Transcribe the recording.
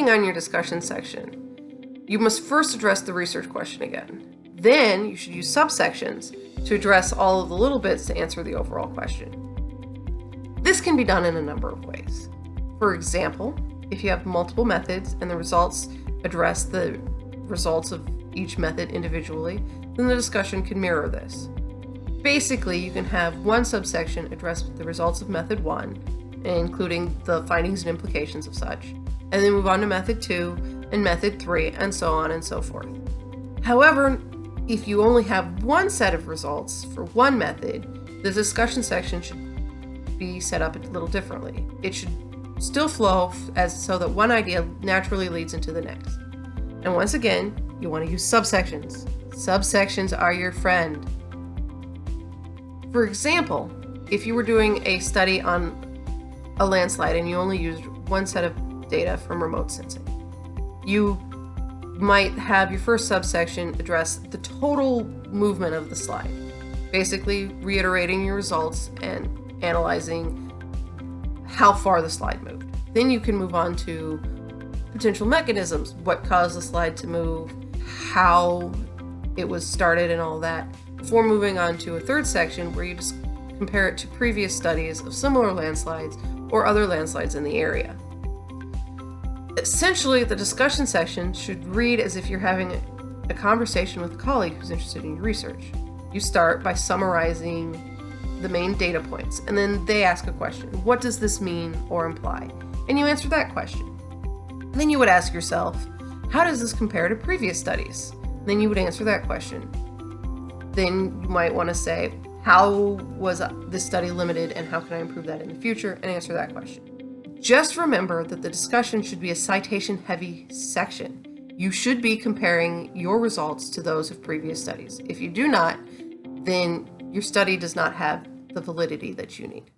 working on your discussion section, you must first address the research question again. Then you should use subsections to address all of the little bits to answer the overall question. This can be done in a number of ways. For example, if you have multiple methods and the results address the results of each method individually, then the discussion can mirror this. Basically, you can have one subsection address the results of method 1, including the findings and implications of such, and then move on to method 2 and method 3, and so on and so forth. However, if you only have one set of results for one method, the discussion section should be set up a little differently. It should still flow so that one idea naturally leads into the next. And once again, you want to use subsections. Subsections are your friend. For example, if you were doing a study on a landslide and you only used one set of data from remote sensing, you might have your first subsection address the total movement of the slide, basically reiterating your results and analyzing how far the slide moved. Then you can move on to potential mechanisms, what caused the slide to move, how it was started and all that, before moving on to a third section where you just compare it to previous studies of similar landslides or other landslides in the area. Essentially, the discussion section should read as if you're having a conversation with a colleague who's interested in your research. You start by summarizing the main data points, and then they ask a question. What does this mean or imply? And you answer that question. Then you would ask yourself, how does this compare to previous studies? Then you would answer that question. Then you might want to say, how was this study limited and how can I improve that in the future? And answer that question. Just remember that the discussion should be a citation-heavy section. You should be comparing your results to those of previous studies. If you do not, then your study does not have the validity that you need.